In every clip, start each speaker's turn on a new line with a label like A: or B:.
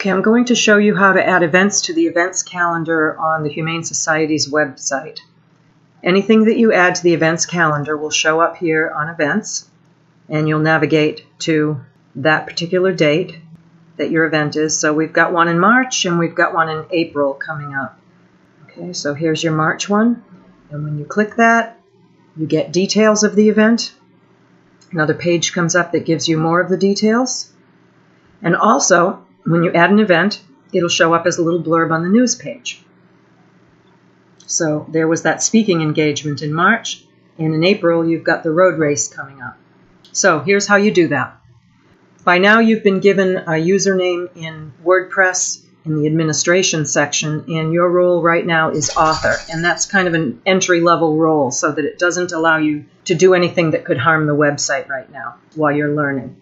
A: Okay, I'm going to show you how to add events to the events calendar on the Humane Society's website. Anything that you add to the events calendar will show up here on events, and you'll navigate to that particular date that your event is. So we've got one in March and we've got one in April coming up. Okay, so here's your March one, and when you click that, you get details of the event. Another page comes up that gives you more of the details. And also, when you add an event, it'll show up as a little blurb on the news page. So there was that speaking engagement in March, and in April you've got the road race coming up. So here's how you do that. By now you've been given a username in WordPress in the administration section, and your role right now is author, and that's kind of an entry-level role so that it doesn't allow you to do anything that could harm the website right now while you're learning.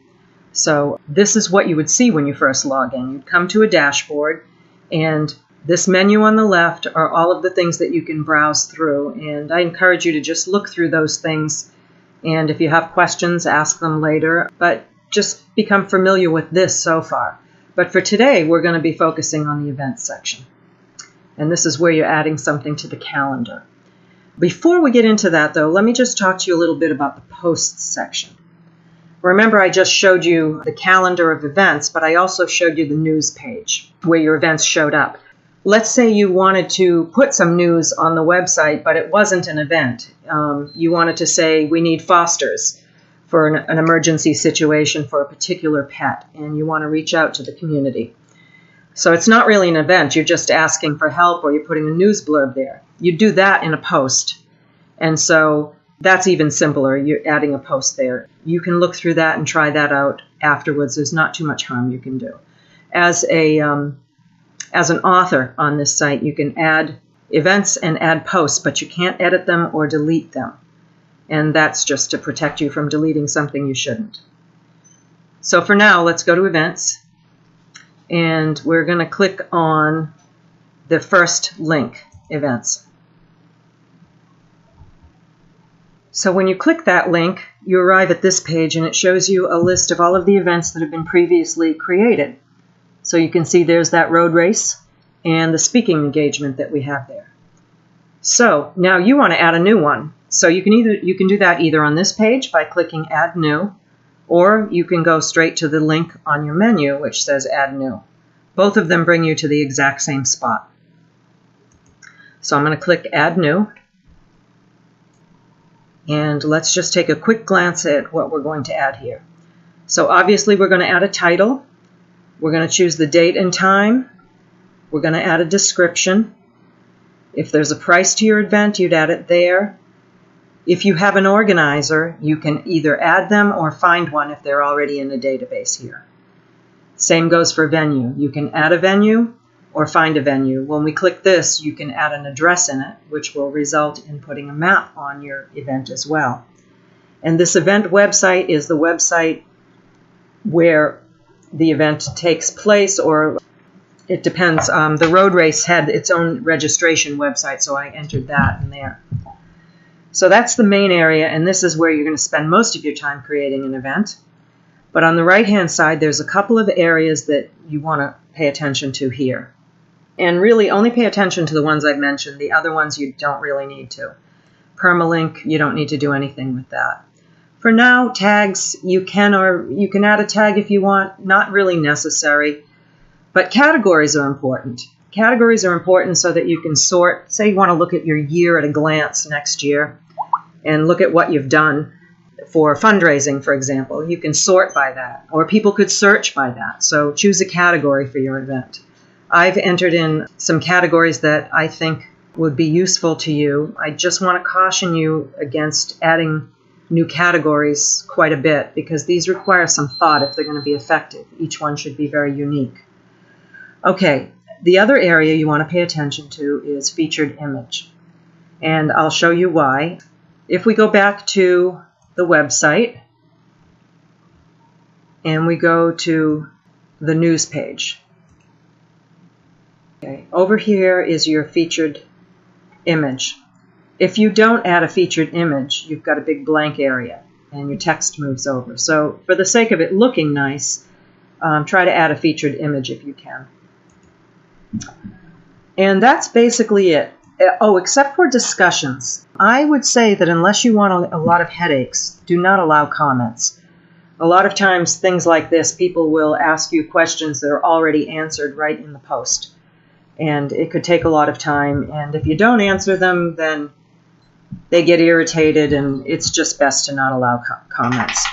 A: So this is what you would see when you first log in. You'd come to a dashboard, and this menu on the left are all of the things that you can browse through, and I encourage you to just look through those things, and if you have questions, ask them later, but just become familiar with this so far. But for today, we're going to be focusing on the events section, and this is where you're adding something to the calendar. Before we get into that, though, let me just talk to you a little bit about the posts section. Remember, I just showed you the calendar of events, but I also showed you the news page where your events showed up. Let's say you wanted to put some news on the website, but it wasn't an event. You wanted to say, we need fosters for an emergency situation for a particular pet, and you want to reach out to the community. So it's not really an event. You're just asking for help, or you're putting a news blurb there. You do that in a post, and so that's even simpler. You're adding a post there. You can look through that and try that out afterwards. There's not too much harm you can do. As an author on this site, you can add events and add posts, but you can't edit them or delete them. And that's just to protect you from deleting something you shouldn't. So for now, let's go to events. And we're going to click on the first link, events. So when you click that link, you arrive at this page, and it shows you a list of all of the events that have been previously created. So you can see there's that road race and the speaking engagement that we have there. So now you want to add a new one. So you can do that either on this page by clicking Add New, or you can go straight to the link on your menu which says Add New. Both of them bring you to the exact same spot. So I'm going to click Add New. And let's just take a quick glance at what we're going to add here. So obviously we're going to add a title. We're going to choose the date and time. We're going to add a description. If there's a price to your event, you'd add it there. If you have an organizer, you can either add them or find one if they're already in a database here. Same goes for venue. You can add a venue or find a venue. When we click this, you can add an address in it, which will result in putting a map on your event as well. And this event website is the website where the event takes place, or it depends. The road race had its own registration website, so I entered that in there. So that's the main area, and this is where you're going to spend most of your time creating an event. But on the right-hand side, there's a couple of areas that you want to pay attention to here. And really only pay attention to the ones I've mentioned. The other ones you don't really need to. Permalink, you don't need to do anything with that. For now, tags, you can add a tag if you want, not really necessary. But categories are important. Categories are important so that you can sort. Say you want to look at your year at a glance next year and look at what you've done for fundraising, for example. You can sort by that, or people could search by that. So choose a category for your event. I've entered in some categories that I think would be useful to you. I just want to caution you against adding new categories quite a bit, because these require some thought if they're going to be effective. Each one should be very unique. Okay, the other area you want to pay attention to is featured image, and I'll show you why. If we go back to the website and we go to the news page, okay, over here is your featured image. If you don't add a featured image, you've got a big blank area and your text moves over. So for the sake of it looking nice, Try to add a featured image if you can. And that's basically it. Oh, except for discussions. I would say that unless you want a lot of headaches, do not allow comments. A lot of times, things like this, people will ask you questions that are already answered right in the post. And it could take a lot of time. And if you don't answer them, then they get irritated, and it's just best to not allow comments.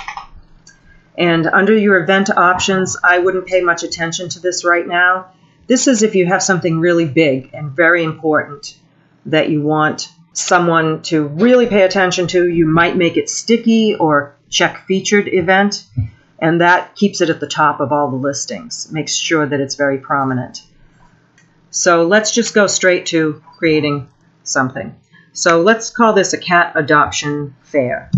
A: And under your event options, I wouldn't pay much attention to this right now. This is if you have something really big and very important that you want someone to really pay attention to. You might make it sticky or check featured event, and that keeps it at the top of all the listings. Makes sure that it's very prominent. So let's just go straight to creating something. So let's call this a cat adoption fair.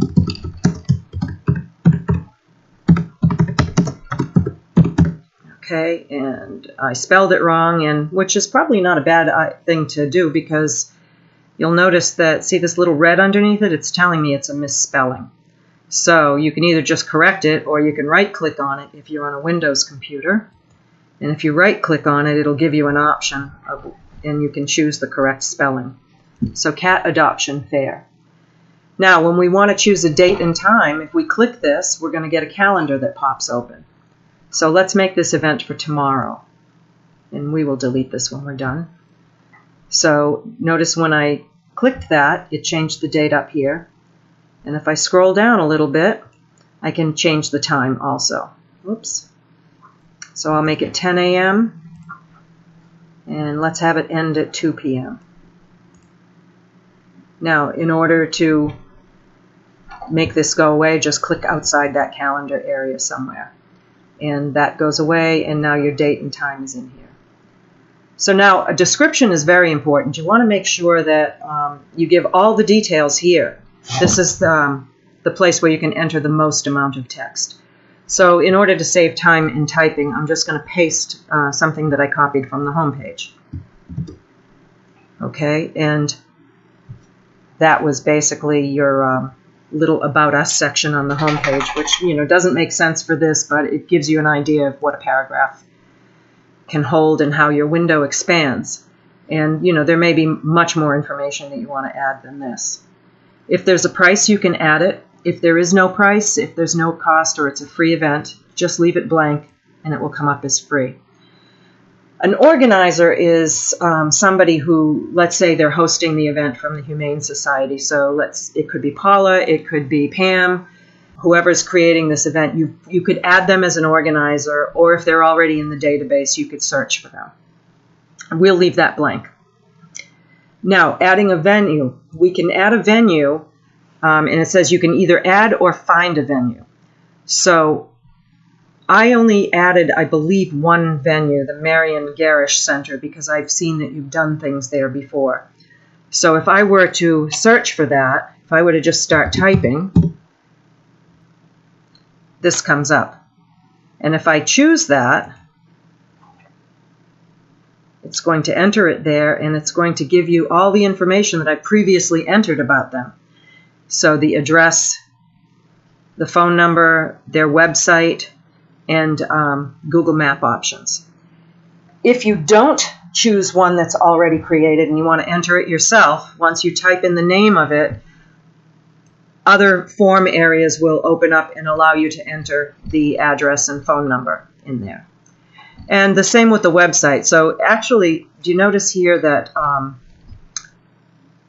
A: Okay, and I spelled it wrong, and which is probably not a bad thing to do, because you'll notice that, see this little red underneath it? It's telling me it's a misspelling. So you can either just correct it, or you can right-click on it if you're on a Windows computer. And if you right-click on it, it'll give you an option, and you can choose the correct spelling. So cat adoption fair. Now, when we want to choose a date and time, if we click this, we're going to get a calendar that pops open. So let's make this event for tomorrow. And we will delete this when we're done. So notice when I clicked that, it changed the date up here. And if I scroll down a little bit, I can change the time also. Oops. So I'll make it 10 a.m. and let's have it end at 2 p.m. Now, in order to make this go away, just click outside that calendar area somewhere. And that goes away, and now your date and time is in here. So now a description is very important. You want to make sure that you give all the details here. This is the place where you can enter the most amount of text. So in order to save time in typing, I'm just going to paste something that I copied from the home page. Okay, and that was basically your little About Us section on the home page, which, you know, doesn't make sense for this, but it gives you an idea of what a paragraph can hold and how your window expands. And, you know, there may be much more information that you want to add than this. If there's a price, you can add it. If there is no price, if there's no cost, or it's a free event, just leave it blank and it will come up as free. An organizer is somebody who, let's say they're hosting the event from the Humane Society. So it could be Paula, it could be Pam, whoever's creating this event. You could add them as an organizer, or if they're already in the database, you could search for them. We'll leave that blank. Now, adding a venue. We can add a venue, and it says you can either add or find a venue. So I only added, I believe, one venue, the Marion Garish Center, because I've seen that you've done things there before. So if I were to search for that, if I were to just start typing, this comes up. And if I choose that, it's going to enter it there, and it's going to give you all the information that I previously entered about them. So the address, the phone number, their website, and Google Map options. If you don't choose one that's already created and you want to enter it yourself, once you type in the name of it, other form areas will open up and allow you to enter the address and phone number in there. And the same with the website. So actually, do you notice here that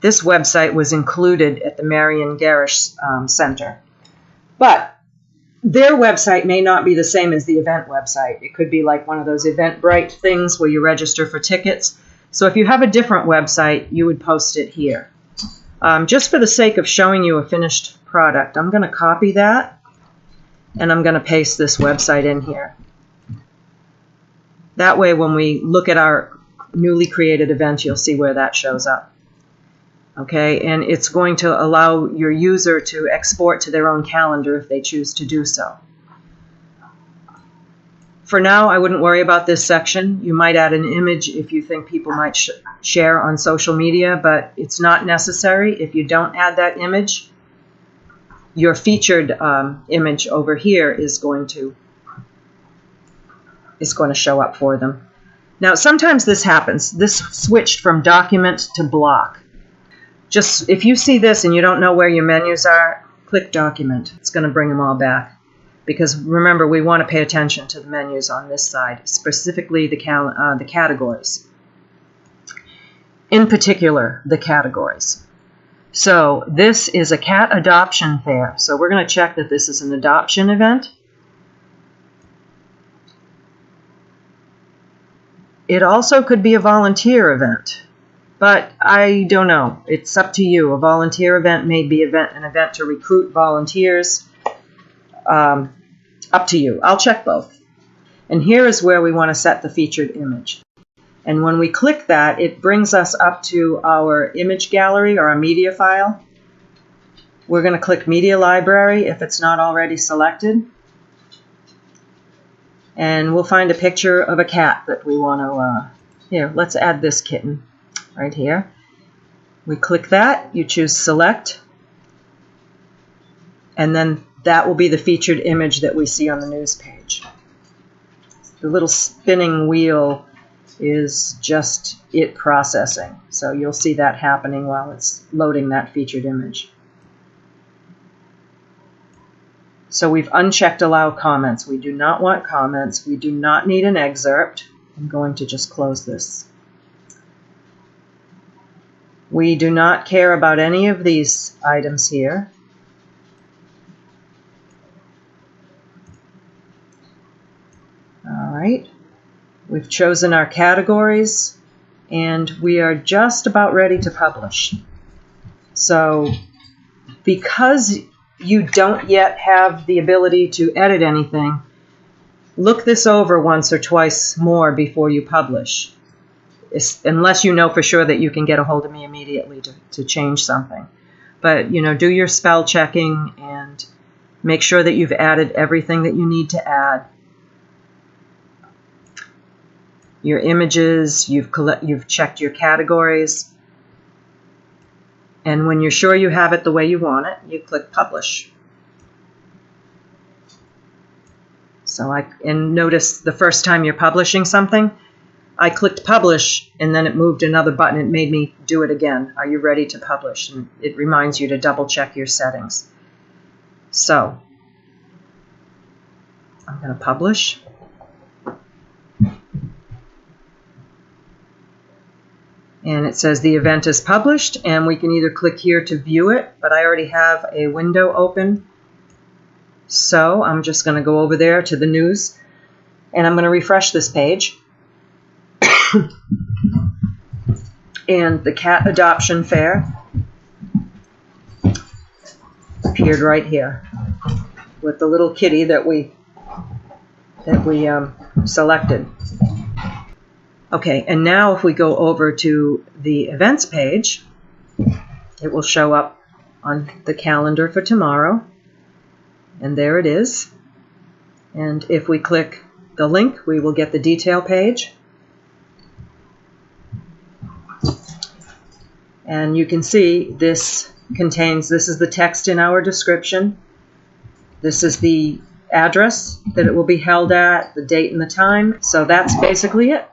A: this website was included at the Marion Garish Center? But their website may not be the same as the event website. It could be like one of those Eventbrite things where you register for tickets. So if you have a different website, you would post it here. Just for the sake of showing you a finished product, I'm going to copy that, and I'm going to paste this website in here. That way, when we look at our newly created event, you'll see where that shows up. Okay, and it's going to allow your user to export to their own calendar if they choose to do so. For now, I wouldn't worry about this section. You might add an image if you think people might share on social media, but it's not necessary. If you don't add that image, your featured image over here is going to is going to show up for them. Now, sometimes this happens. This switched from document to block. Just if you see this and you don't know where your menus are, click document. It's going to bring them all back. Because remember, we want to pay attention to the menus on this side, specifically the categories. In particular, the categories. So this is a cat adoption fair. So we're going to check that this is an adoption event. It also could be a volunteer event, but I don't know. It's up to you. A volunteer event may be an event to recruit volunteers. Up to you. I'll check both. And here is where we want to set the featured image. And when we click that, it brings us up to our image gallery or our media file. We're going to click Media Library if it's not already selected. And we'll find a picture of a cat that we want to, here, let's add this kitten right here. We click that, you choose Select, and then that will be the featured image that we see on the news page. The little spinning wheel is just it processing. So you'll see that happening while it's loading that featured image. So we've unchecked Allow Comments. We do not want comments. We do not need an excerpt. I'm going to just close this. We do not care about any of these items here. All right. We've chosen our categories, and we are just about ready to publish. So because you don't yet have the ability to edit anything, look this over once or twice more before you publish, unless you know for sure that you can get a hold of me immediately to change something. But, you know, do your spell checking and make sure that you've added everything that you need to add. Your images, you've checked your categories. And when you're sure you have it the way you want it, you click Publish. And notice the first time you're publishing something, I clicked Publish, and then it moved another button. It made me do it again. Are you ready to publish? And it reminds you to double check your settings. So I'm going to publish. And it says the event is published, and we can either click here to view it, but I already have a window open. So I'm just going to go over there to the news, and I'm going to refresh this page. And the cat adoption fair appeared right here with the little kitty that we selected. Okay, and now if we go over to the events page, it will show up on the calendar for tomorrow. And there it is. And if we click the link, we will get the detail page. And you can see this is the text in our description. This is the address that it will be held at, the date and the time. So that's basically it.